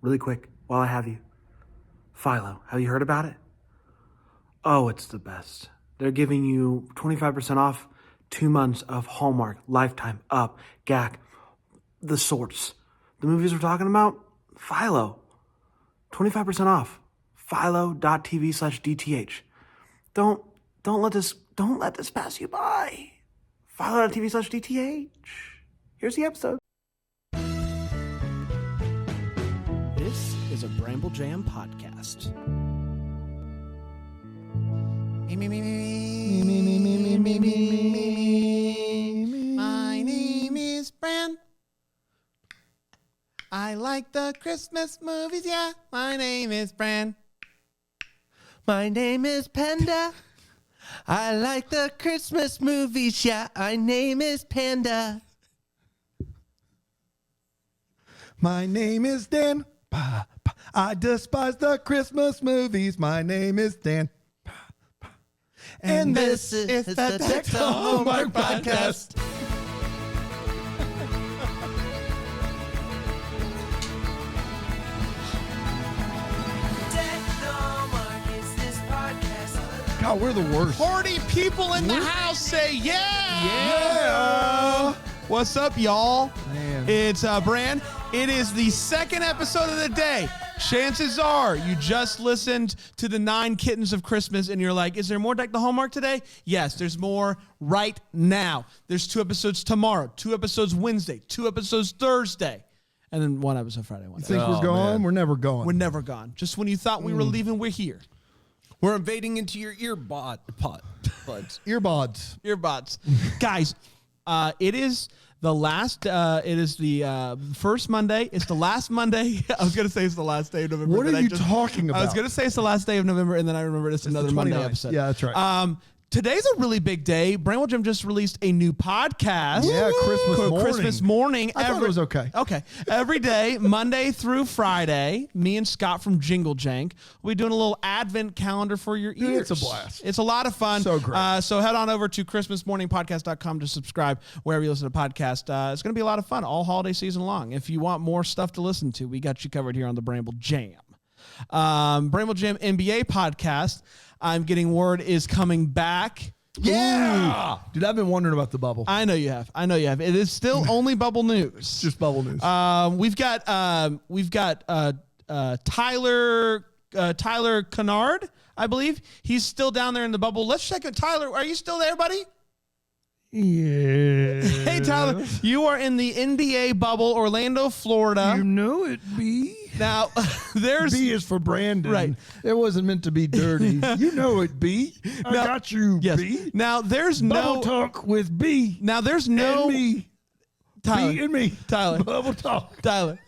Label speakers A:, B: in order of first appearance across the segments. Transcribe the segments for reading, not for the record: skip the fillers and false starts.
A: really quick, while I have you. Philo, have you heard about it? Oh, it's the best. They're giving you 25% off 2 months of Hallmark, Lifetime, Up, GAC, the sorts. The movies we're talking about? Philo. 25% off. Philo.tv/DTH. Don't let this pass you by. Philo.tv/DTH. Here's the episode.
B: This is a Bramble Jam podcast.
C: My name is Bran. I like the Christmas movies, yeah. My name is Bran.
D: My name is Panda. I like the Christmas movies, yeah. My name is Panda.
E: My name is Dan. I despise the Christmas movies. My name is Dan. And this is the Text Hallmark podcast. God, we're the worst.
C: 40 people in the house say yeah.
E: Yeah.
C: What's up, y'all?
E: Man.
C: It's Bran. It is the second episode of the day. Chances are you just listened to the 9 Kittens of Christmas and you're like, is there more Deck the Hallmark today? Yes, there's more right now. There's 2 episodes tomorrow, 2 episodes Wednesday, 2 episodes Thursday, and then 1 episode Friday.
E: You think we're gone? Man. We're never gone.
C: We're never gone. Just when you thought we were leaving, we're here.
D: We're invading into your buds.
E: Earbuds.
C: Guys, it is the last, it is the first Monday. It's the last Monday. I was going to say it's the last day of November.
E: What are you talking about?
C: I was going to say it's the last day of November, and then I remembered it's another Monday episode.
E: Yeah, that's right.
C: Today's a really big day. Bramble Jim just released a new podcast.
E: Yeah,
C: Christmas morning.
E: I thought it was okay.
C: Okay. Every day, Monday through Friday, me and Scott from Jingle Jank will be doing a little advent calendar for your ears.
E: Dude, it's a blast.
C: It's a lot of fun.
E: So great.
C: So head on over to christmasmorningpodcast.com to subscribe wherever you listen to podcasts. It's going to be a lot of fun all holiday season long. If you want more stuff to listen to, we got you covered here on the Bramble Jam. Bramble Jam NBA podcast, I'm getting word, is coming back.
E: Yeah. Ooh. Dude, I've been wondering about the bubble.
C: I know you have. It is still only bubble news.
E: Just bubble news.
C: We've got Tyler Kennard, I believe. He's still down there in the bubble. Let's check it. Tyler, are you still there, buddy?
E: Yeah.
C: Hey, Tyler, you are in the NBA bubble, Orlando, Florida.
E: You know it, B.
C: Now, there's...
E: B is for Brandon.
C: Right.
E: It wasn't meant to be dirty. You know it, B. I got you,
C: yes.
E: B.
C: Now, there's
E: Bubble talk with B.
C: Now, there's no...
E: And me.
C: Tyler.
E: B and me.
C: Tyler.
E: Bubble talk.
C: Tyler.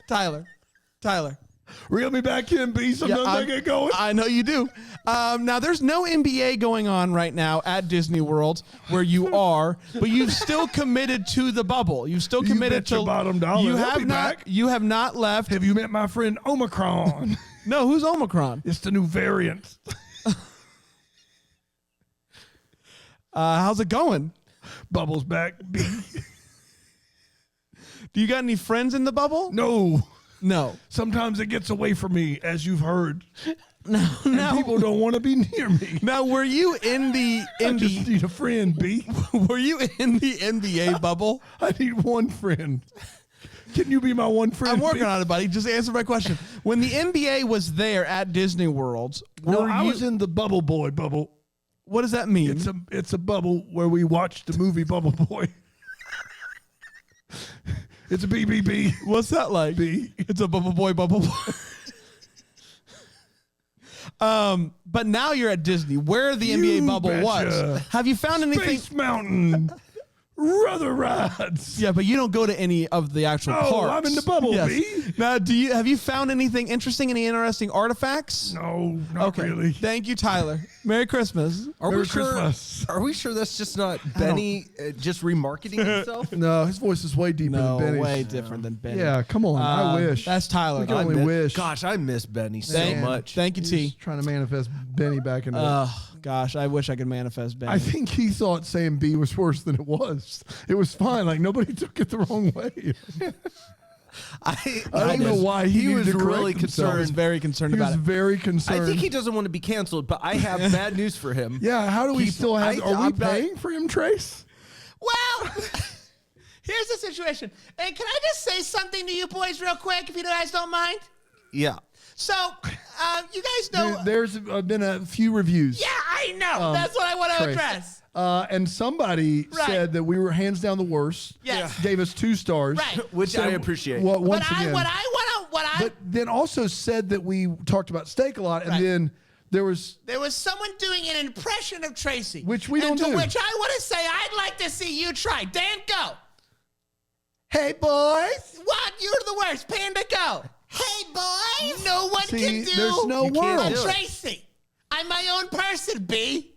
E: Reel me back in, B. Sometimes I get going.
C: I know you do. Now, there's no NBA going on right now at Disney World where you are, but you've still committed to the bubble. You've still committed to...
E: bottom dollar.
C: You have not.
E: Back.
C: You have not left.
E: Have you met my friend Omicron?
C: No, who's Omicron?
E: It's the new variant.
C: How's it going?
E: Bubble's back, B.
C: Do you got any friends in the bubble?
E: No.
C: Sometimes
E: it gets away from me, as you've heard.
C: No.
E: People don't want to be near me.
C: Now, were you in the...
E: I just need a friend, B.
C: Were you in the NBA bubble?
E: I need one friend. Can you be my one friend?
C: I'm working on it, buddy. Just answer my question. When the NBA was there at Disney World,
E: I was in the Bubble Boy bubble.
C: What does that mean?
E: It's a bubble where we watched the movie Bubble Boy. It's a BBB.
C: What's that like?
E: B.
C: It's a bubble boy. But now you're at Disney, where the NBA bubble was. Have you found anything?
E: Space Mountain. Rudder rides.
C: Yeah, but you don't go to any of the actual parks.
E: Oh, I'm in the bubble,
C: yes.
E: B.
C: Now, have you found anything interesting, any interesting artifacts?
E: No, not really.
C: Thank you, Tyler. Merry Christmas.
D: Merry Christmas. Are we sure that's just not Benny just remarketing himself?
E: No, his voice is way deeper than Benny's.
C: Way different than Benny.
E: Yeah, come on. I wish.
C: That's Tyler.
E: We can only wish.
D: Gosh, I miss Benny so much.
C: Thank you, T.
E: Trying to manifest Benny back in the...
C: Gosh, I wish I could manifest Benny.
E: I think he thought saying B was worse than it was. It was fine. Like, nobody took it the wrong way. I don't know why he
D: was
E: needed to correct
D: really
E: himself.
C: I was very concerned
E: He
C: about
E: was
C: it.
E: very concerned.
D: I think he doesn't want to be canceled, but I have bad news for him.
E: Yeah, how do we still have? Are we
D: I'm not-
E: paying for him, Trace?
C: Well, here's the situation. And can I just say something to you boys real quick, if you guys don't mind?
D: Yeah.
C: So, you guys know...
E: There's been a few reviews.
C: Yeah, I know. That's what I want to
E: Trace.
C: address.
E: And somebody
C: Right.
E: said that we were hands down the worst.
C: Yes.
E: Gave us 2 stars.
C: Right.
D: Which I appreciate.
E: Well, once
C: But
E: again.
C: what
E: But then also said that we talked about steak a lot, and
C: Right.
E: then there was
C: someone doing an impression of Tracy.
E: Which we don't
C: and to
E: do.
C: which I want to say, I'd like to see you try. Dan, go.
E: "Hey boys."
C: What? You're the worst. Panda, go. Hey, boys. No one
E: See,
C: can do
E: there's no
D: You can't
E: words.
D: do it.
C: Tracy. I'm my own person, B.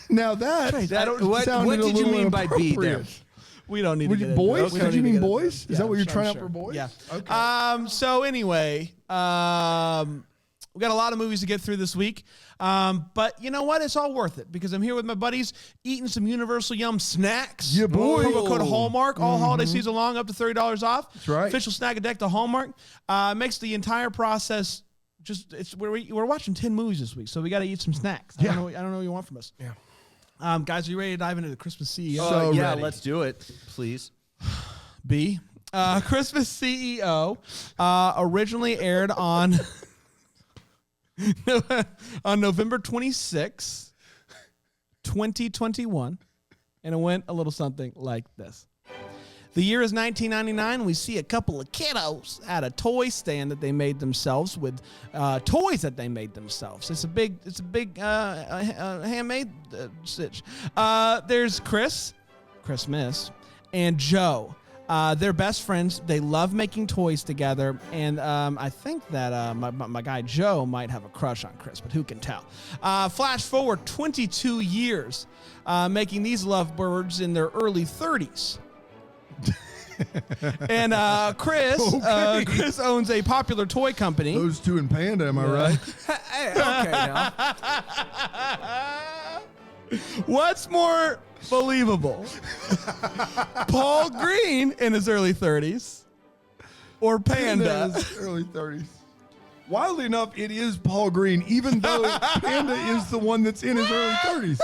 E: Now that
D: What
E: sounded a
D: did you
E: little
D: mean by B there?
E: inappropriate.
C: We don't need
E: Would
C: to
E: you,
C: get
E: boys?
C: into it. We don't
E: Did you
C: need to
E: mean
C: get into
E: boys?
C: it.
E: Is that what you're
C: I'm
E: trying out
C: sure.
E: for, boys?
C: Yeah.
E: Okay.
C: So anyway, we got a lot of movies to get through this week. But you know what? It's all worth it because I'm here with my buddies eating some Universal Yum snacks.
E: Yeah, boy.
C: Promo code Hallmark all holiday season long, up to $30 off. That's
E: right.
C: Official snack a deck to Hallmark. Makes the entire process we're watching 10 movies this week, so we got to eat some snacks. I don't know what you want from us.
E: Yeah.
C: Guys, are you ready to dive into the Christmas CEO?
E: So
D: yeah,
E: ready.
D: let's do it, please.
C: B. Christmas CEO originally aired on November 26, 2021, and it went a little something like this. The year is 1999. We see a couple of kiddos at a toy stand that they made themselves with toys that they made themselves. It's a big handmade stitch. There's Christmas, and Joe. They're best friends. They love making toys together, and I think that my guy Joe might have a crush on Chris, but who can tell? Flash forward 22 years, making these lovebirds in their early 30s. And Chris owns a popular toy company.
E: Those two in Panda, am I right?
D: Hey, okay, now.
C: What's more believable? Paul Green in his early 30s or Panda?
E: In his early 30s. Wildly enough, it is Paul Green, even though Panda is the one that's in his early 30s.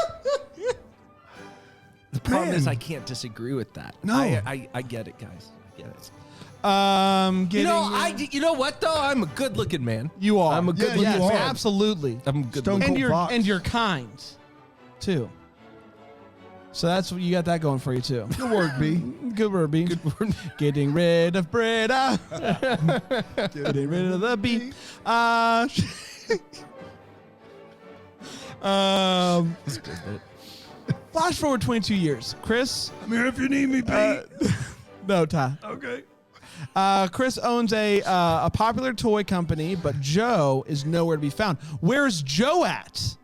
D: The problem
E: Man.
D: is I can't disagree with that.
E: No.
D: I get it, guys. I get it.
C: Getting,
D: You know what though? I'm a good-looking man.
C: you are.
D: I'm a good
E: Yeah,
D: looking
E: you
D: man.
E: are.
C: Absolutely.
D: I'm good.
E: Stone
D: looking.
E: Cold Fox.
C: And you're kind too. So that's what you got that going for you too.
E: Good work, B.
C: Good word, B. Getting rid of Britta. Getting rid of the B. Flash forward 22 years. Chris.
E: I'm here if you need me, B.
C: No, Ty.
E: Okay.
C: Chris owns a popular toy company, but Joe is nowhere to be found. Where's Joe at?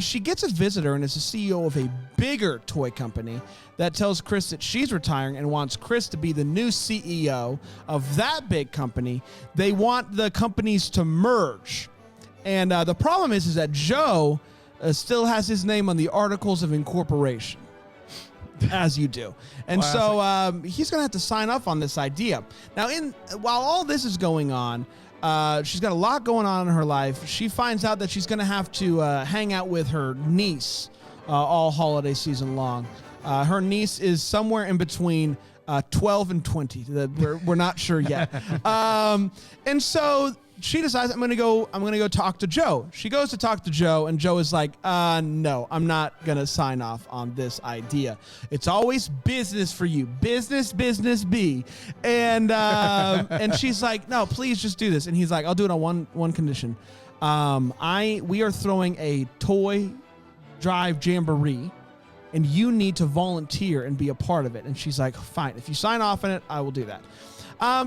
C: She gets a visitor, and it's the CEO of a bigger toy company that tells Chris that she's retiring and wants Chris to be the new CEO of that big company. They want the companies to merge. And the problem is that Joe still has his name on the Articles of Incorporation. As you do. And so he's going to have to sign off on this idea. Now, while all this is going on, she's got a lot going on in her life. She finds out that she's going to have to hang out with her niece all holiday season long. Her niece is somewhere in between 12 and 20. We're not sure yet. And so she decides I'm gonna go talk to Joe. She goes to talk to Joe, and Joe is like, no, I'm not gonna sign off on this idea. It's always business for you, business B. And and she's like, no, please just do this. And he's like, I'll do it on one condition. We are throwing a toy drive jamboree, and you need to volunteer and be a part of it. And she's like, fine, if you sign off on it, I will do that.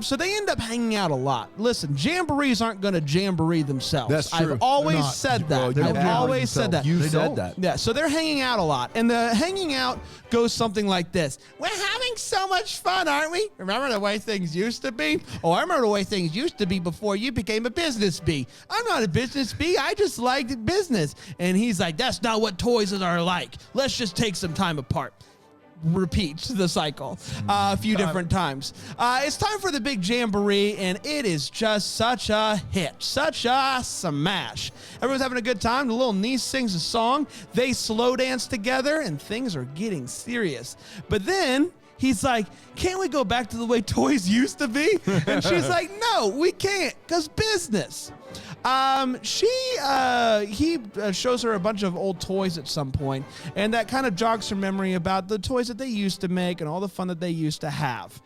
C: So they end up hanging out a lot. Listen, jamborees aren't going to jamboree themselves.
E: That's true.
C: I've always
E: They're not.
C: said that.
E: Well, they don't
C: I've
E: jamboree
C: always said that.
E: themselves.
D: You said that.
C: Yeah, so they're hanging out a lot. And the hanging out goes something like this. We're having so much fun, aren't we? Remember the way things used to be? Oh, I remember the way things used to be before you became a business bee. I'm not a business bee. I just liked business. And he's like, that's not what toys are like. Let's just take some time apart. repeat the cycle a few different times. It's time for the big jamboree, and it is just such a hit, such a smash. Everyone's having a good time. The little niece sings a song. They slow dance together, and things are getting serious. But then he's like, can't we go back to the way toys used to be? And she's like, no, we can't, because business. He shows her a bunch of old toys at some point, and that kind of jogs her memory about the toys that they used to make and all the fun that they used to have.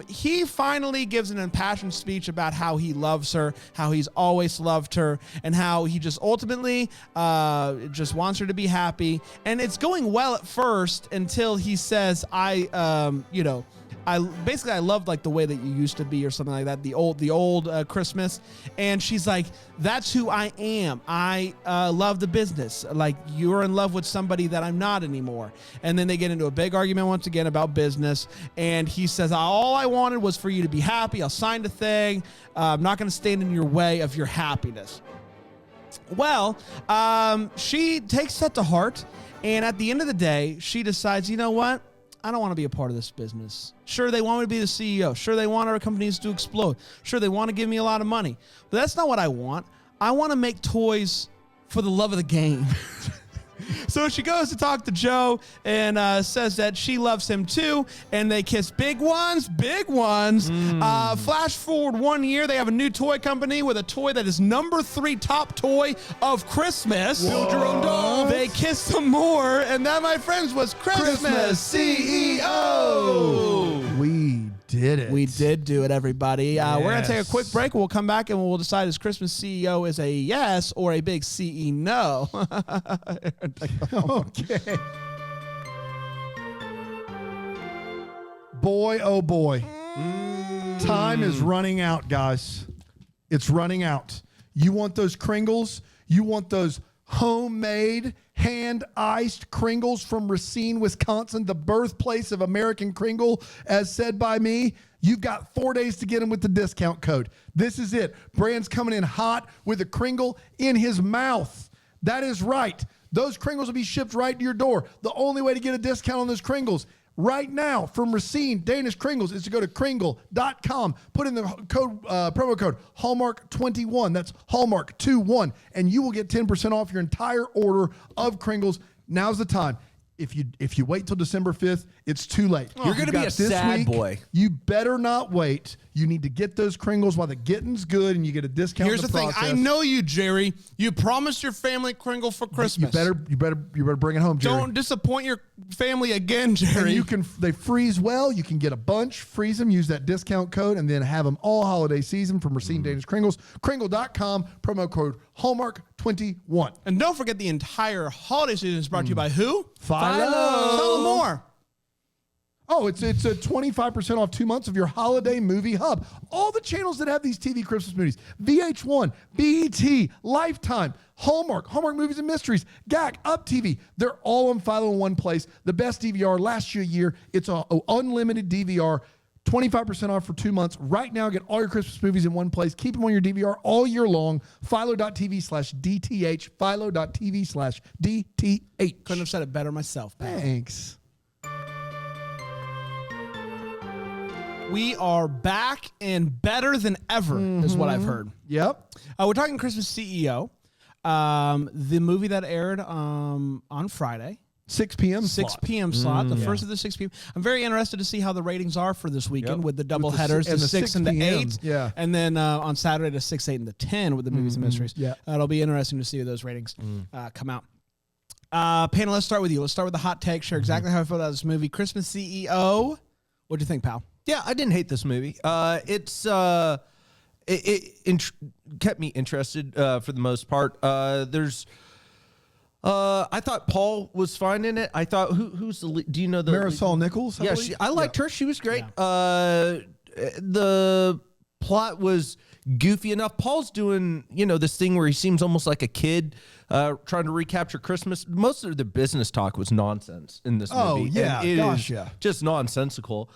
C: He finally gives an impassioned speech about how he loves her, how he's always loved her, and how he just ultimately just wants her to be happy. And it's going well at first until he says, I loved like the way that you used to be, or something like that. The old Christmas. And she's like, that's who I am. I love the business. Like, you're in love with somebody that I'm not anymore. And then they get into a big argument once again about business. And he says, all I wanted was for you to be happy. I'll sign the thing. I'm not going to stand in your way of your happiness. Well, she takes that to heart. And at the end of the day, she decides, you know what? I don't want to be a part of this business. Sure, they want me to be the CEO. Sure, they want our companies to explode. Sure, they want to give me a lot of money. But that's not what I want. I want to make toys for the love of the game. So she goes to talk to Joe and says that she loves him too, and they kiss big ones, big ones. Flash forward 1 year, they have a new toy company with a toy that is number 3 top toy of Christmas.
E: Build your own dolls.
C: They kiss some more, and that, my friends, was Christmas CEO.
E: We did it.
C: We did do it, everybody. We're going to take a
E: Yes.
C: quick break. We'll come back and we'll decide if Christmas CEO is a yes or a big CE no.
E: Okay. Boy, oh boy. Time is running out, guys. It's running out. You want those Kringles? You want those homemade, hand-iced Kringles from Racine, Wisconsin, the birthplace of American Kringle, as said by me? You've got 4 days to get them with the discount code. This is it. Brand's coming in hot with a Kringle in his mouth. That is right. Those Kringles will be shipped right to your door. The only way to get a discount on those Kringles right now from Racine Danish Kringles is to go to Kringle.com, put in the code promo code Hallmark21. That's Hallmark21, and you will get 10% off your entire order of Kringles. Now's the time. If you wait till December 5th, it's too late.
D: You're going to be a sad boy.
E: You better not wait. You need to get those Kringles while the getting's good, and you get a discount.
C: Here's
E: in
C: the
E: the
C: thing.
E: process.
C: I know you, Jerry. You promised your family Kringle for Christmas.
E: You better bring it home, Jerry.
C: Don't disappoint your family again, Jerry.
E: And they freeze well. You can get a bunch, freeze them, use that discount code, and then have them all holiday season from Racine Danish Kringles. Kringle.com, promo code Hallmark21.
C: And don't forget, the entire holiday season is brought to you by who?
E: Philo.
C: Tell them more.
E: Oh, it's a 25% off 2 months of your holiday movie hub. All the channels that have these TV Christmas movies: VH1, BET, Lifetime, Hallmark Movies and Mysteries, GAC, Up TV. They're all on Philo in one place. The best DVR lasts you a year. It's an unlimited DVR. 25% off for 2 months. Right now, get all your Christmas movies in one place. Keep them on your DVR all year long. Philo.tv/DTH. Philo.tv/DTH.
C: Couldn't have said it better myself.
E: Thanks.
C: We are back and better than ever, is what I've heard.
E: Yep.
C: We're talking Christmas CEO, the movie that aired on Friday.
E: 6 p.m.
C: 6 p.m. slot, the first of the 6 p.m. I'm very interested to see how the ratings are for this weekend with the double headers, the 6 and the 8.
E: Yeah.
C: And then on Saturday, the 6, 8, and the 10 with the movies and mysteries.
E: Yeah.
C: It'll be interesting to see those ratings come out. Panel, let's start with you. Let's start with the hot take. Share exactly how I feel about this movie. Christmas CEO. What'd you think, pal?
D: Yeah, I didn't hate this movie. It kept me interested for the most part. I thought Paul was fine in it. I thought who's the lead? Do you know the
E: Marisol Nichols?
D: Yeah, I liked her. She was great. Yeah. The plot was goofy enough. Paul's doing, this thing where he seems almost like a kid trying to recapture Christmas. Most of the business talk was nonsense in this movie.
E: Oh, yeah.
D: And it
E: Gosh,
D: is
E: yeah.
D: just nonsensical.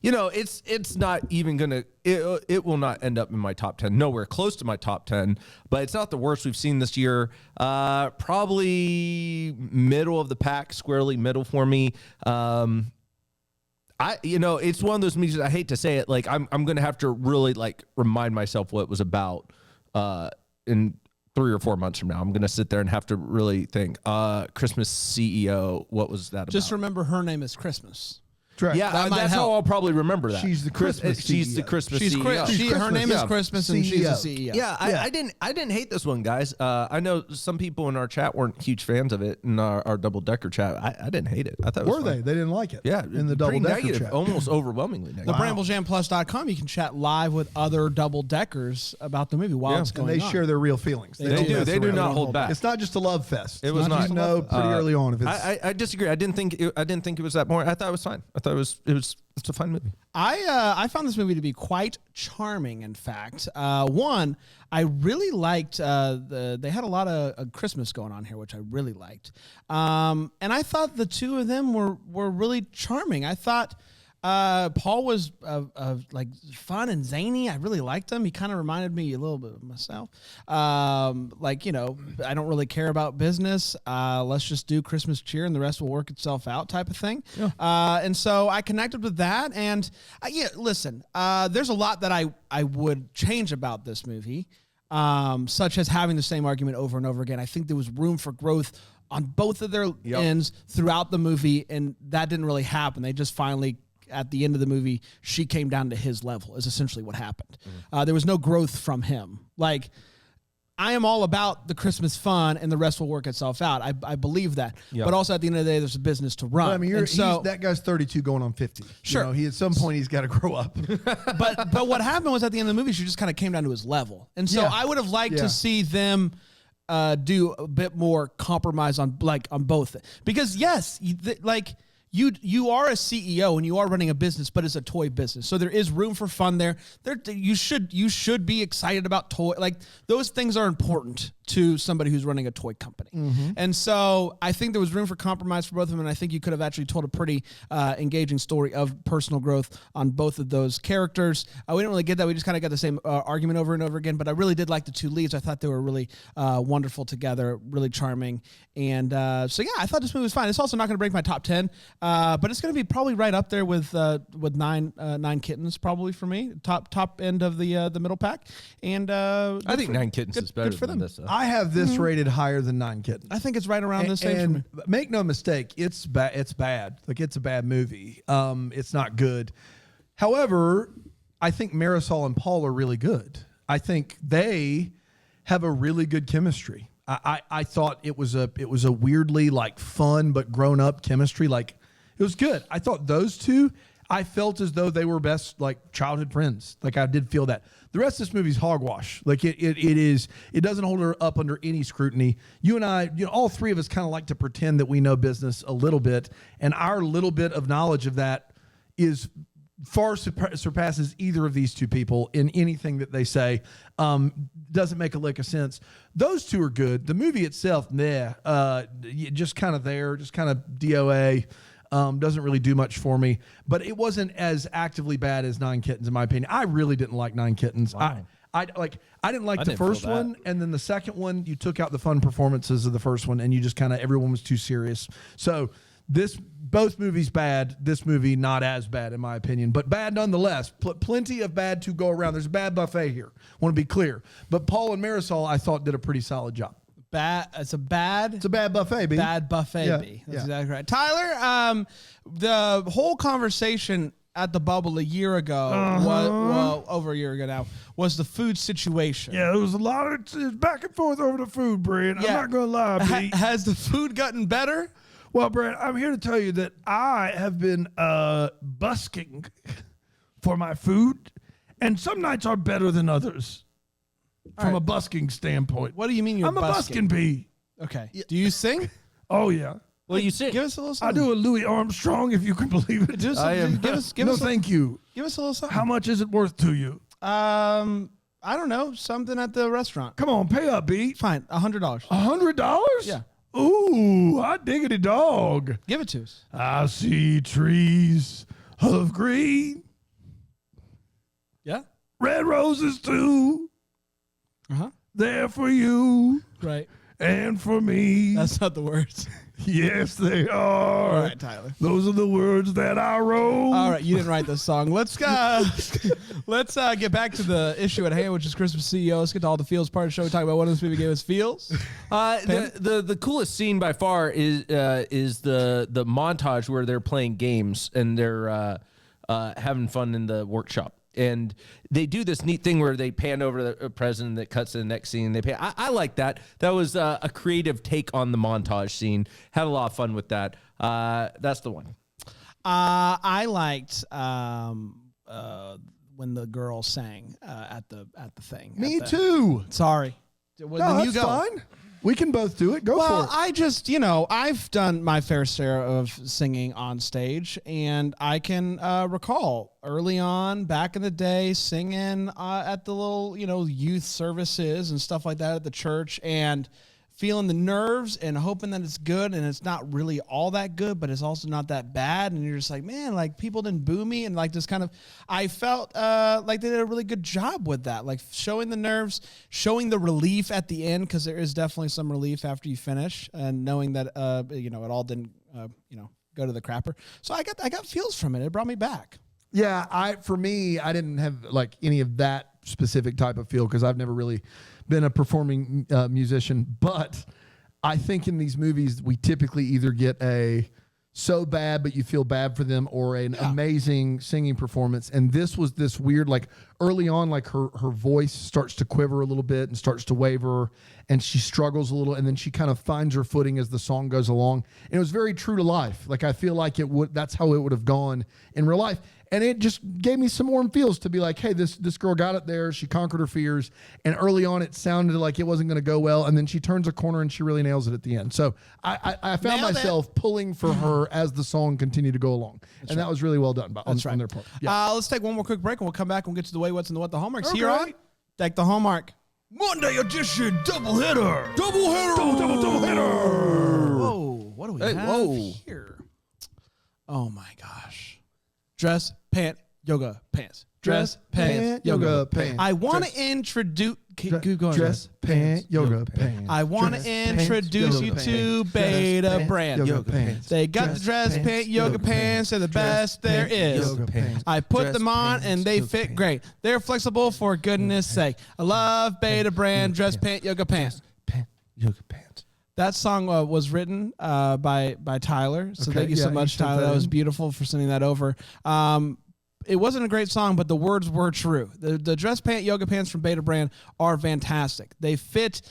D: it's not even gonna. It will not end up in my top 10. Nowhere close to my top 10. But it's not the worst we've seen this year. Probably middle of the pack, squarely middle for me. It's one of those movies. I hate to say it. Like I'm gonna have to really remind myself what it was about. In 3 or 4 months from now, I'm gonna sit there and have to really think. Christmas CEO. What was that about?
C: Just remember, her name is Christmas.
E: Right.
D: Yeah,
C: That might
D: that's
C: help.
D: how I'll probably remember that.
E: She's the Christmas
D: She's the
E: CEO.
D: Christmas
C: She's
D: CEO.
C: her name is
D: Yeah.
C: Christmas, and she's the
E: CEO.
C: CEO.
D: Yeah, I didn't hate this one, guys. I know some people in our chat weren't huge fans of it in our double decker chat. I didn't hate it. I thought it was
E: Were
D: fun.
E: they? They didn't like it.
D: Yeah,
E: in the
D: pretty
E: double decker
D: negative,
E: chat.
D: almost overwhelmingly negative.
C: The BrambleJamPlus.com, you can chat live with other double deckers about the movie while it's
E: And
C: going
E: they
C: on.
E: share their real feelings.
C: They
E: don't
C: do.
E: mess
D: They do
E: around.
D: not hold back.
E: It's not just a love fest.
D: It was not.
E: You know pretty early on if it's.
D: I disagree. I didn't think it was that boring. I thought it was fine. I thought it's a fun movie.
C: I found this movie to be quite charming. In fact, one, I really liked they had a lot of Christmas going on here, which I really liked, and I thought the two of them were really charming. I thought Paul was like fun and zany. I really liked him. He kind of reminded me a little bit of myself. I don't really care about business. Let's just do Christmas cheer and the rest will work itself out type of thing. Yeah. And so I connected with that. And listen, there's a lot that I would change about this movie, such as having the same argument over and over again. I think there was room for growth on both of their ends throughout the movie, and that didn't really happen. They just finally, at the end of the movie, she came down to his level, is essentially what happened. There was no growth from him. Like, I am all about the Christmas fun and the rest will work itself out. I believe that. Yep. But also at the end of the day, there's a business to run.
E: Well, I mean, that guy's 32 going on 50.
C: Sure.
E: He at some point he's got to grow up.
C: but what happened was at the end of the movie, she just kind of came down to his level. And so I would have liked to see them do a bit more compromise on both. Because yes, you are a CEO and you are running a business, but it's a toy business. So there is room for fun there. You should be excited about toy. Like, those things are important to somebody who's running a toy company. Mm-hmm. And so I think there was room for compromise for both of them. And I think you could have actually told a pretty engaging story of personal growth on both of those characters. We didn't really get that. We just kind of got the same argument over and over again. But I really did like the two leads. I thought they were really wonderful together, really charming. And I thought this movie was fine. It's also not going to break my top 10. But it's going to be probably right up there with Nine Kittens, probably for me, top end of the middle pack. And
D: I think Nine Kittens is better than this.
E: I have this rated higher than Nine Kittens.
C: I think it's right around the same for me.
E: Make no mistake, it's bad. It's bad. Like, it's a bad movie. It's not good. However, I think Marisol and Paul are really good. I think they have a really good chemistry. I thought it was a weirdly fun but grown up chemistry. Like, it was good. I thought those two, I felt as though they were best childhood friends. Like, I did feel that. The rest of this movie's hogwash. Like, it doesn't hold her up under any scrutiny. You and I, all three of us kind of like to pretend that we know business a little bit, and our little bit of knowledge of that is far surpasses either of these two people in anything that they say. Doesn't make a lick of sense. Those two are good. The movie itself, just kind of there, just kind of DOA. Doesn't really do much for me, but it wasn't as actively bad as Nine Kittens, in my opinion. I really didn't like Nine Kittens.
D: Wow.
E: I didn't like the first one, and then the second one, you took out the fun performances of the first one, and you just everyone was too serious. So both movies bad. This movie not as bad, in my opinion, but bad nonetheless. Plenty of bad to go around. There's a bad buffet here. Want to be clear, but Paul and Marisol, I thought, did a pretty solid job.
C: It's a bad
E: buffet, B.
C: Bad buffet, B. That's exactly right. Tyler, the whole conversation at the Bubble a year ago, over a year ago now, was the food situation.
F: Yeah, there was a lot of back and forth over the food, Brad.
C: Yeah.
F: I'm not going to lie, B.
C: Has the food gotten better?
F: Well, Brad, I'm here to tell you that I have been busking for my food, and some nights are better than others. From a busking standpoint.
C: What do you mean you're
F: I'm a busking bee.
C: Okay. Do you sing?
F: Oh, yeah.
D: Well, you sing.
C: Give us a little
F: I
C: something.
F: do a Louis Armstrong, if you can believe it.
C: Give us
F: Thank you.
C: Give us a little something.
F: How much is it worth to you?
C: I don't know. Something at the restaurant.
F: Come on, pay up, B.
C: Fine. $100.
F: $100?
C: Yeah.
F: Ooh, hot diggity dog.
C: Give it to us.
F: I see trees of green.
C: Yeah.
F: Red roses too.
C: Uh-huh.
F: There for you
C: Right.
F: and for me.
C: That's not the words.
F: Yes, they are.
C: All right, Tyler.
F: Those are the words that I wrote.
C: All right, you didn't write this song. Let's get back to the issue at hand, which is Christmas CEO. Let's get to all the feels part of the show. We talk about what this movie gave us feels.
D: The coolest scene by far is the montage where they're playing games and they're having fun in the workshop. And they do this neat thing where they pan over the president that cuts to the next scene. I like that. That was a creative take on the montage scene. Had a lot of fun with that. That's the one.
C: I liked when the girl sang at the thing.
E: Me too.
C: Sorry.
E: No, that's fine. We can both do it. Go for it.
C: I just, I've done my fair share of singing on stage, and I can recall early on, back in the day, singing at the little, youth services and stuff like that at the church, and feeling the nerves and hoping that it's good, and it's not really all that good, but it's also not that bad, and you're just like, man, like people didn't boo me, and like this kind of, I felt like they did a really good job with that, like showing the nerves, showing the relief at the end, because there is definitely some relief after you finish, and knowing that it all didn't go to the crapper. So I got feels from it. It brought me back.
E: Yeah, for me, I didn't have like any of that specific type of feel because I've never really been a performing musician. But I think in these movies, we typically either get a so bad, but you feel bad for them, or an amazing singing performance. And this was this weird, like early on, like her voice starts to quiver a little bit and starts to waver, and she struggles a little, and then she kind of finds her footing as the song goes along. And it was very true to life. Like I feel like that's how it would have gone in real life. And it just gave me some warm feels to be like, hey, this girl got it there. She conquered her fears. And early on, it sounded like it wasn't going to go well. And then she turns a corner and she really nails it at the end. So I found myself pulling for her as the song continued to go along. That was really well done on their part. Yeah.
C: Let's take one more quick break, and we'll come back and we'll get to the way, what's, and the what, the Hallmarks. Here on Deck the Hallmark.
F: Monday edition double hitter. Double hitter.
C: Whoa, what do we have here? Oh my gosh. Dress, pant, yoga, pants. Dress, pants, yoga, pants. I want to introduce...
E: Dress, pant, yoga, pants.
C: I want to introduce you to BetaBrand.
E: Yoga pants.
C: They got the dress, pant, yoga pants. They're the best there is. I put them on and they fit great. They're flexible for goodness sake. I love BetaBrand dress, pant, yoga pants.
E: Yoga pants.
C: That song was written by Tyler. So thank you so much, Tyler. That was beautiful for sending that over. It wasn't a great song, but the words were true. The dress pant yoga pants from BetaBrand are fantastic. They fit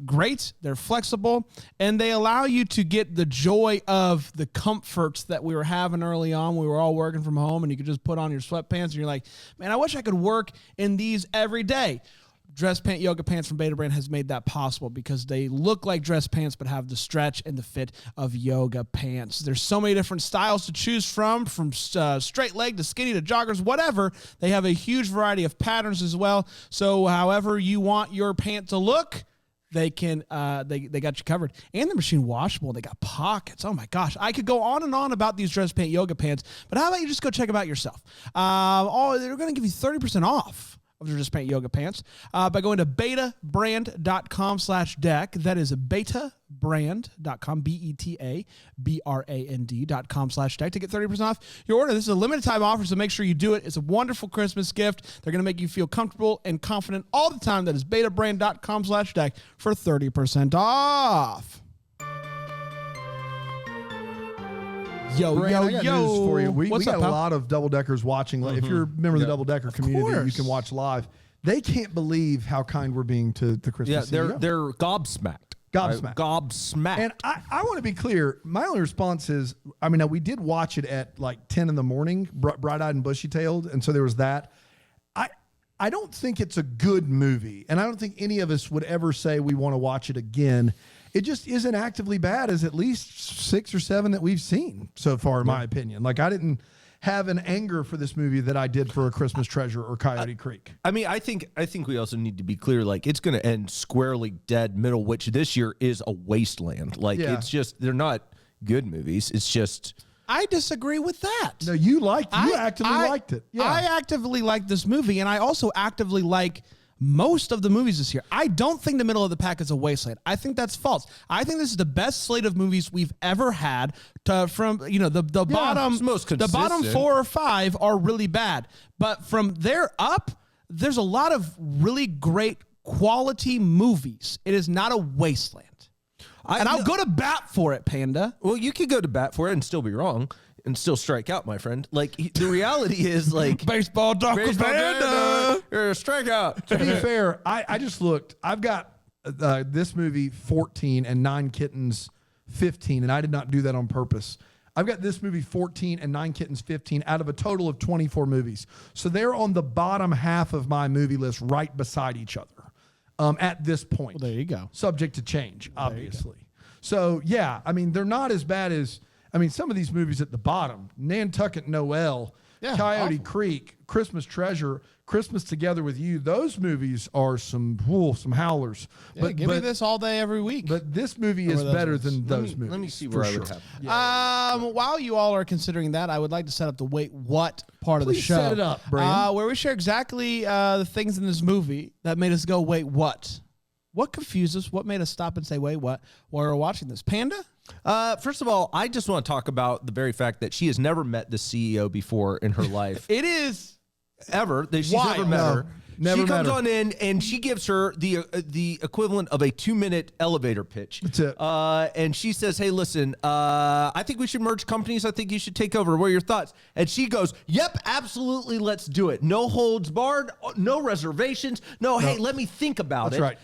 C: great. They're flexible, and they allow you to get the joy of the comforts that we were having early on. We were all working from home, and you could just put on your sweatpants, and you're like, man, I wish I could work in these every day. Dress pant yoga pants from BetaBrand has made that possible because they look like dress pants but have the stretch and the fit of yoga pants. There's so many different styles to choose from straight leg to skinny to joggers, whatever. They have a huge variety of patterns as well. So however you want your pant to look, they can they got you covered. And they're machine washable. They got pockets. Oh my gosh. I could go on and on about these dress pant yoga pants, but how about you just go check them out yourself? They're going to give you 30% off of their Just Paint Yoga Pants by going to betabrand.com/deck. That is betabrand.com, betabrand.com/deck to get 30% off your order. This is a limited time offer, so make sure you do it. It's a wonderful Christmas gift. They're going to make you feel comfortable and confident all the time. That is betabrand.com/deck for 30% off.
E: Brand, I got news for you. We got
C: up,
E: a lot of double deckers watching. If you're a member of the double decker community, you can watch live. They can't believe how kind we're being to the Christmas.
D: Yeah, they're gobsmacked. Gobsmacked.
E: And I want to be clear. My only response is, now we did watch it at like 10 in the morning, bright-eyed and bushy-tailed, and so there was that. I don't think it's a good movie, and I don't think any of us would ever say we want to watch it again. It just isn't actively bad as at least 6 or 7 that we've seen so far, in my opinion. Like, I didn't have an anger for this movie that I did for A Christmas Treasure or Coyote Creek.
D: I think we also need to be clear, like, it's going to end squarely dead middle, which this year is a wasteland. Like, it's just, they're not good movies. It's just
C: I disagree with that.
E: No, you actively liked it. Yeah.
C: I actively like this movie, and I also actively like most of the movies this year. I don't think The Middle of the Pack is a wasteland. I think that's false. I think this is the best slate of movies we've ever had. From the bottom,
D: it's most
C: the bottom
D: consistent.
C: 4 or 5 are really bad, but from there up, there's a lot of really great quality movies. It is not a wasteland. I'll go to bat for it, Panda.
D: Well, you could go to bat for it and still be wrong and still strike out, my friend. Like, the reality is, like,
C: Baseball talk with Panda.
D: You're a strikeout.
E: To be fair, I just looked. I've got this movie 14 and 9 Kittens 15, and I did not do that on purpose. I've got this movie 14 and 9 Kittens 15 out of a total of 24 movies. So they're on the bottom half of my movie list right beside each other at this point.
C: Well, there you go.
E: Subject to change, obviously. So, yeah, I mean, they're not as bad as, I mean, some of these movies at the bottom, Nantucket Noel, Coyote Creek, Christmas Treasure, Christmas Together with You, those movies are some howlers.
C: Yeah,
E: but
C: give me this all day, every week.
E: But this movie is better than those movies.
D: Let me see where I would have.
C: While you all are considering that, I would like to set up the wait what part of the
E: Please
C: show.
E: set it up, Brandon.
C: Where we share exactly the things in this movie that made us go, wait, what? What confused us? What made us stop and say, wait, what? While we were watching this. Panda?
D: First of all, I just want to talk about the very fact that she has never met the CEO before in her life.
C: It is.
D: Ever. She's
C: Wild.
D: never met her.
E: Never
D: she
E: met
D: comes
E: her.
D: on in and she gives her the equivalent of a 2-minute elevator pitch.
E: That's it.
D: And she says, hey, listen, I think we should merge companies. I think you should take over. What are your thoughts? And she goes, yep, absolutely. Let's do it. No holds barred. No reservations. No, hey, let me think about
E: That's
D: it.
E: right.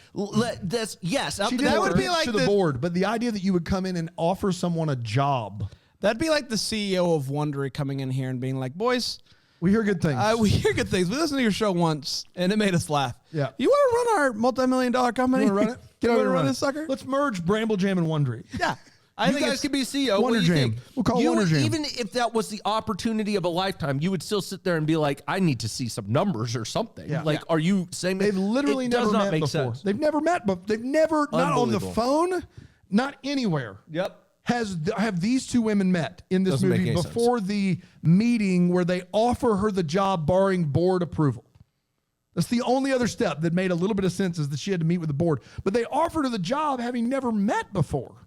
D: Yes.
E: She
C: that
E: did
C: would
E: put
C: be
E: it
C: like
E: to the
C: the-
E: board, but the idea that you would come in and offer someone a job.
C: That'd be like the CEO of Wondery coming in here and being like, boys,
E: We hear good things.
C: we hear good things. We listened to your show once, and it made us laugh.
E: Yeah.
C: You want to run our multi-million-dollar company?
E: You want to run it?
C: Get over
E: over
C: and run this sucker?
E: Let's merge Bramble Jam and Wondery.
C: Yeah. I
D: You
C: think
D: guys
C: it's
D: could be CEO.
E: Wonder
D: What do you
E: Jam.
D: think?
E: We'll call it
D: You
E: Wonder
D: would-
E: Jam.
D: Even if that was the opportunity of a lifetime, you would still sit there and be like, I need to see some numbers or something.
E: Yeah.
D: Like, are you saying that?
E: They've literally
D: It
E: never
D: does not
E: met
D: make
E: before.
D: sense.
E: They've never met, but they've never, not on the
D: Unbelievable.
E: phone, not anywhere.
D: Yep.
E: Have these two women met in this
D: Doesn't make
E: movie
D: any
E: before the meeting where they offer her the job barring board approval? That's the only other step that made a little bit of sense, is that she had to meet with the board. But they offered her the job having never met before.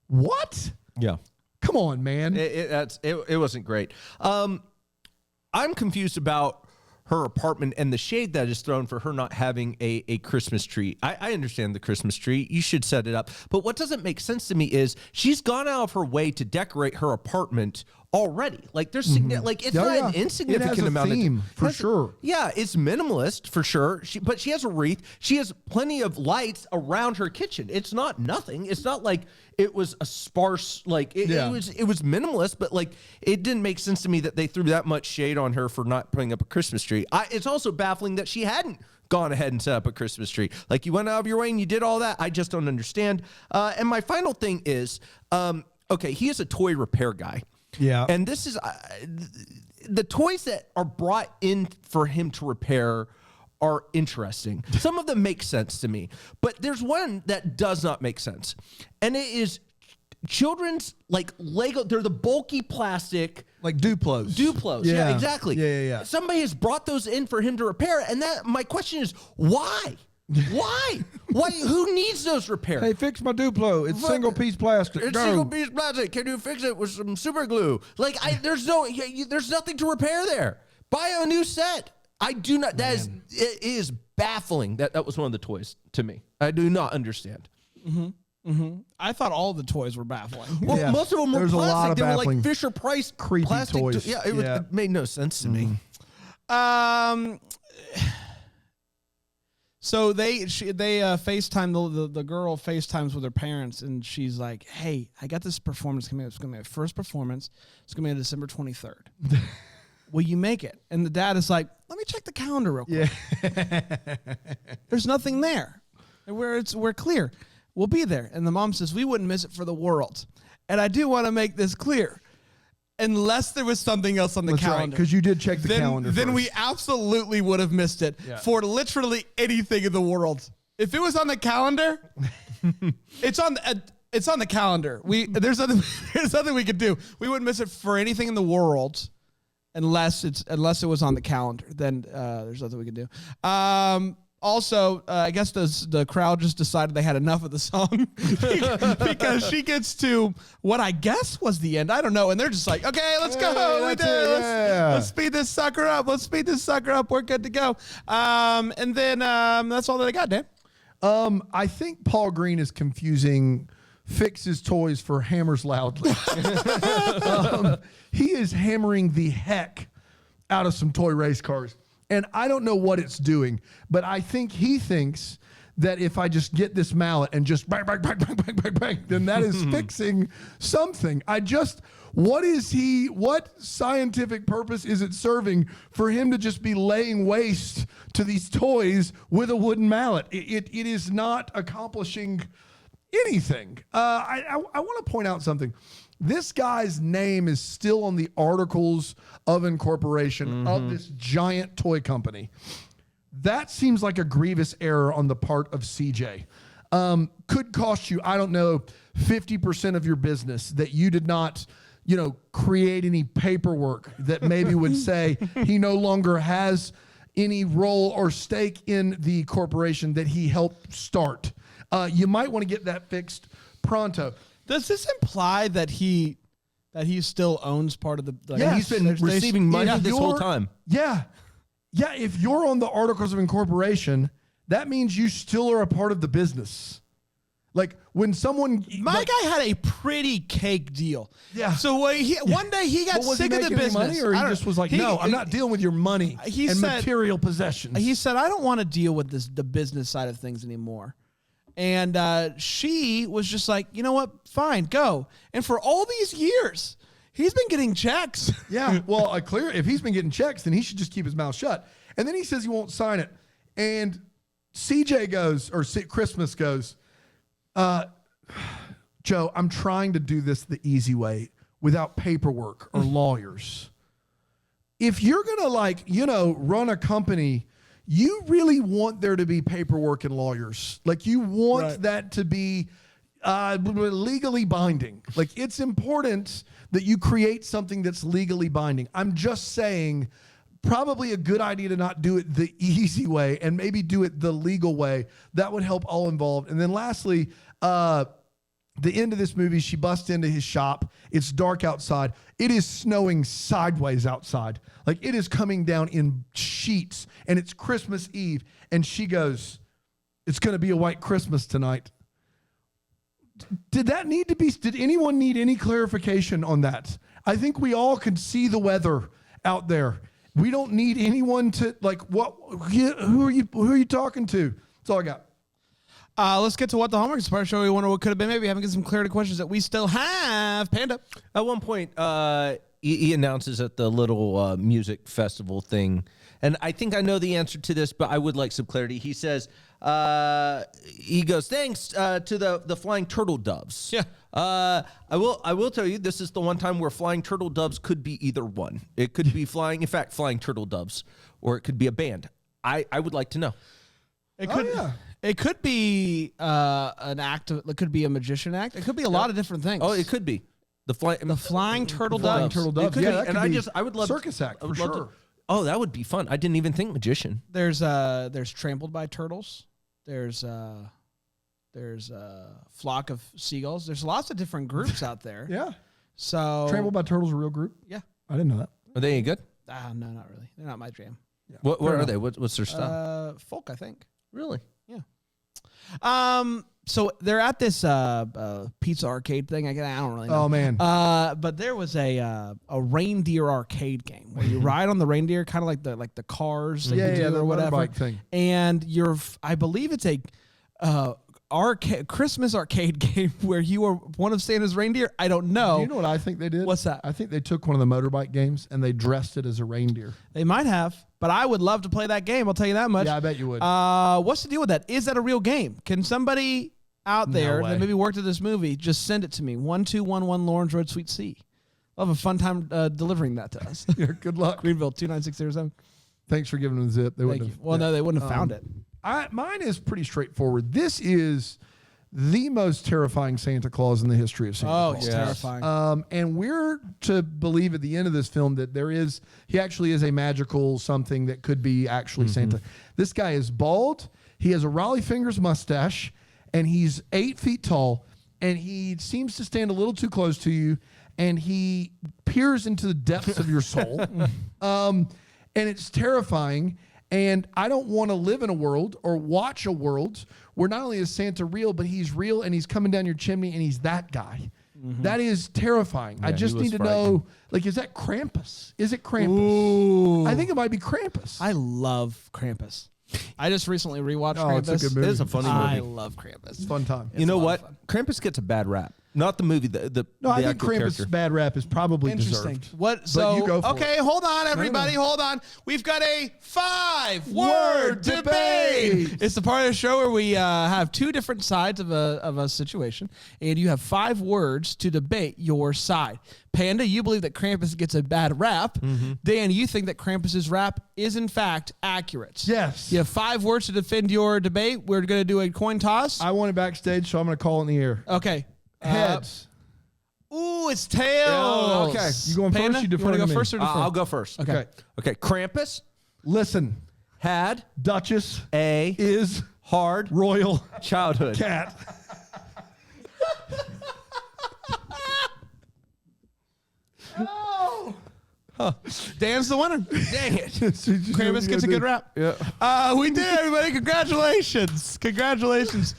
E: What?
D: Yeah.
E: Come on, man.
D: It wasn't great. I'm confused about her apartment and the shade that is thrown for her not having a Christmas tree. I understand the Christmas tree. You should set it up. But what doesn't make sense to me is she's gone out of her way to decorate her apartment already. Like, there's like, it's
E: Oh,
D: not
E: yeah.
D: an insignificant
E: It has a
D: amount
E: theme,
D: of
E: for sure.
D: Yeah, it's minimalist for sure. But she has a wreath. She has plenty of lights around her kitchen. It's not nothing. It's not like it was a sparse, like it was minimalist, but like it didn't make sense to me that they threw that much shade on her for not putting up a Christmas tree. It's also baffling that she hadn't gone ahead and set up a Christmas tree. Like, you went out of your way and you did all that. I just don't understand. And my final thing is, okay, he is a toy repair guy.
E: Yeah.
D: And this is the toys that are brought in for him to repair are interesting. Some of them make sense to me, but there's one that does not make sense. And it is children's, like, Lego. They're the bulky plastic
E: Like Duplos.
D: Duplos. Yeah,
E: Yeah.
D: exactly.
E: Yeah.
D: Somebody has brought those in for him to repair. And that, my question is, why? Why? Who needs those repairs?
E: Hey, fix my Duplo. It's single piece plastic.
D: It's
E: Go.
D: single piece plastic. Can you fix it with some super glue? Like, there's nothing to repair there. Buy a new set. I do not. It is baffling that was one of the toys to me. I do not understand.
C: I thought all the toys were baffling.
D: Well,
E: Yeah.
D: most of them were
E: There's a
D: plastic.
E: lot of
D: They were like
E: baffling,
D: Fisher Price
E: creepy
D: plastic
E: toys.
D: It made no sense to me.
C: So they FaceTime, the girl FaceTimes with her parents, and she's like, "Hey, I got this performance coming up. It's gonna be my first performance. It's gonna be on December 23rd. Will you make it?" And the dad is like, "Let me check the calendar real quick. There's nothing there. We're clear. We'll be there." And the mom says, "We wouldn't miss it for the world." And I do want to make this clear. Unless there was something else on the
E: That's right,
C: calendar.
E: because you did check the calendar
C: Then
E: first.
C: we absolutely would have missed it for literally anything in the world. If it was on the calendar, it's on. It's on the calendar. There's nothing we could do. We wouldn't miss it for anything in the world, unless it was on the calendar. Then there's nothing we could do. Also, I guess the crowd just decided they had enough of the song because she gets to what I guess was the end. I don't know, and they're just like, "Okay, let's go. We did it. Let's speed this sucker up. Let's speed this sucker up. We're good to go." And then that's all that I got, Dan.
E: I think Paul Green is confusing fixes toys for hammers loudly. He is hammering the heck out of some toy race cars. And I don't know what it's doing, but I think he thinks that if I just get this mallet and just bang, bang, bang, bang, bang, bang, bang, then that is fixing something. What scientific purpose is it serving for him to just be laying waste to these toys with a wooden mallet? It is not accomplishing anything. I want to point out something. This guy's name is still on the articles of incorporation of this giant toy company. That seems like a grievous error on the part of CJ. Could cost you, I don't know, 50% of your business that you did not, create any paperwork that maybe would say he no longer has any role or stake in the corporation that he helped start. You might want to get that fixed pronto.
C: Does this imply that he still owns part of the?
D: He's been receiving money this whole time.
E: Yeah. If you're on the articles of incorporation, that means you still are a part of the business. Like when someone,
C: my guy had a pretty cake deal.
E: Yeah.
C: So one day he got sick of the business,
E: money, or he just was like, "No, I'm not dealing with your money and material possessions."
C: He said, "I don't want to deal with the business side of things anymore." And she was just like, "You know what? Fine, go." And for all these years, he's been getting checks.
E: Yeah, well, if he's been getting checks, then he should just keep his mouth shut. And then he says he won't sign it. And CJ goes, or Christmas goes, Joe, I'm trying to do this the easy way without paperwork or lawyers. If you're going to run a company, you really want there to be paperwork and lawyers. Like you want that to be legally binding. Like it's important that you create something that's legally binding. I'm just saying probably a good idea to not do it the easy way and maybe do it the legal way. That would help all involved. And then lastly, the end of this movie, she busts into his shop. It's dark outside. It is snowing sideways outside. Like it is coming down in sheets and it's Christmas Eve. And she goes, "It's going to be a white Christmas tonight." Did anyone need any clarification on that? I think we all can see the weather out there. We don't need anyone to who are you talking to? That's all I got.
C: Let's get to what the Hallmark is part show. We wonder what could have been. Maybe having some clarity questions that we still have. Panda.
D: At one point, he announces at the little music festival thing, and I think I know the answer to this, but I would like some clarity. He says, he goes, "Thanks to the flying turtle doves."
C: Yeah.
D: I will tell you, this is the one time where flying turtle doves could be either one. It could be flying turtle doves, or it could be a band. I would like to know.
C: It could be an act. It could be a magician act. It could be a lot of different things.
D: Oh, it could be the flying turtle doves.
E: I would love circus act for sure.
D: Oh, that would be fun. I didn't even think magician.
C: There's trampled by turtles. There's a flock of seagulls. There's lots of different groups out there.
E: Yeah.
C: So
E: Trampled by Turtles, a real group?
C: Yeah.
E: I didn't know that.
D: Are they any good?
C: No, not really. They're not my jam.
D: Yeah. What are they? What's their style?
C: Folk, I think.
D: Really?
C: Yeah. So they're at this pizza arcade thing. I don't really know.
E: Oh man.
C: But there was a reindeer arcade game where you ride on the reindeer, kind of like the cars that you do or whatever.
E: Thing.
C: And I believe it's a Christmas arcade game where you are one of Santa's reindeer. I don't know.
E: Do you know what I think they did?
C: What's that?
E: I think they took one of the motorbike games and they dressed it as a reindeer.
C: They might have, but I would love to play that game. I'll tell you that much.
E: Yeah, I bet you would.
C: What's the deal with that? Is that a real game? Can somebody out there that maybe worked at this movie just send it to me? 1211 Lawrence Road, Suite C. I'll have a fun time delivering that to us.
E: Yeah, good luck.
C: Greenville 29607.
E: Thanks for giving them the zip. They wouldn't have.
C: Well, no, they wouldn't have found it.
E: Mine is pretty straightforward. This is the most terrifying Santa Claus in the history of Santa
C: Oh,
E: Claus.
C: it's terrifying.
E: And we're to believe at the end of this film that he actually is a magical something that could be actually Santa. This guy is bald. He has a Raleigh Fingers mustache, and he's 8 feet tall, and he seems to stand a little too close to you, and he peers into the depths of your soul. And it's terrifying. And I don't want to live in a world or watch a world where not only is Santa real, but he's real and he's coming down your chimney and he's that guy. That is terrifying. I just need to know, like, is that Krampus? Is it Krampus?
C: Ooh.
E: I think it might be Krampus.
C: I love Krampus. I just recently rewatched Krampus.
E: It's a good movie.
D: It is a funny movie.
C: I love Krampus.
E: It's a fun time.
D: You know what? Krampus gets a bad rap. Not the movie. The
E: I think
D: actual
E: Krampus'
D: character.
E: bad rap is probably
C: Interesting.
E: deserved.
C: What? So
E: you go for
C: okay,
E: it.
C: hold on, everybody, hold on. We've got a 5-word debate. It's the part of the show where we have two different sides of a situation, and you have 5 words to debate your side. Panda, you believe that Krampus gets a bad rap. Dan, you think that Krampus's rap is in fact accurate.
E: Yes.
C: You have 5 words to defend your debate. We're going to do a coin toss.
E: I want it backstage, so I'm going to call it in the air.
C: Okay.
E: Heads.
C: Ooh, it's tails.
E: Okay. You going
C: Panda,
E: first? You
C: you want
E: defer
C: to go
E: to me?
C: first or defer?
D: I'll go first.
C: Okay.
D: Okay. Krampus
E: Listen.
D: had
E: Duchess
D: a
E: is
D: hard
E: royal
D: childhood.
E: cat.
C: Dan's the winner.
D: Dang it.
C: Krampus gets a good rap.
D: Yeah.
C: We did it, everybody. Congratulations. Congratulations.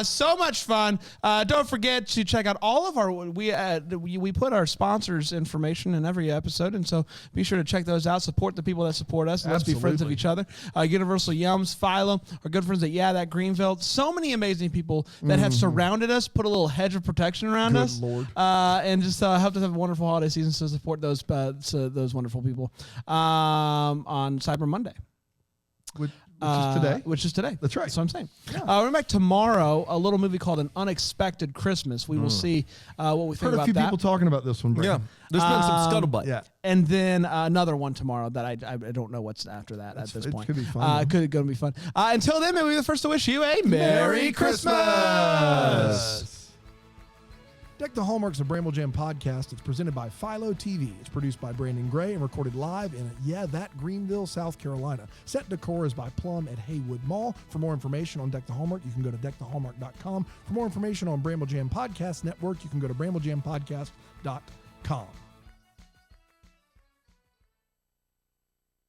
C: So much fun. Don't forget to check out all of our, we put our sponsors information in every episode. And so be sure to check those out. Support the people that support us. Let's be friends of each other. Universal Yums, Philo, our good friends at that Greenville. So many amazing people that have surrounded us, put a little hedge of protection around us.
E: Lord.
C: And just helped us have a wonderful holiday season. So support those wonderful people on Cyber Monday.
E: Which is today.
C: Which is today.
E: That's right.
C: That's what I'm saying. We're back tomorrow, a little movie called An Unexpected Christmas. We will see what we think
E: Heard a
C: about
E: few
C: that.
E: people talking about this one,
D: Yeah.
E: Brandon.
D: There's been some scuttlebutt.
E: Yeah.
C: And then another one tomorrow that I don't know what's after that at this
E: it
C: point.
E: could be fun,
C: Could going to be fun. Until then, may we be the first to wish you a Merry Christmas.
E: Deck the Hallmark's a Bramble Jam podcast. It's presented by Philo TV. It's produced by Brandon Gray and recorded live in, that Greenville, South Carolina. Set decor is by Plum at Haywood Mall. For more information on Deck the Hallmark, you can go to deckthehallmark.com. For more information on Bramble Jam Podcast Network, you can go to bramblejampodcast.com.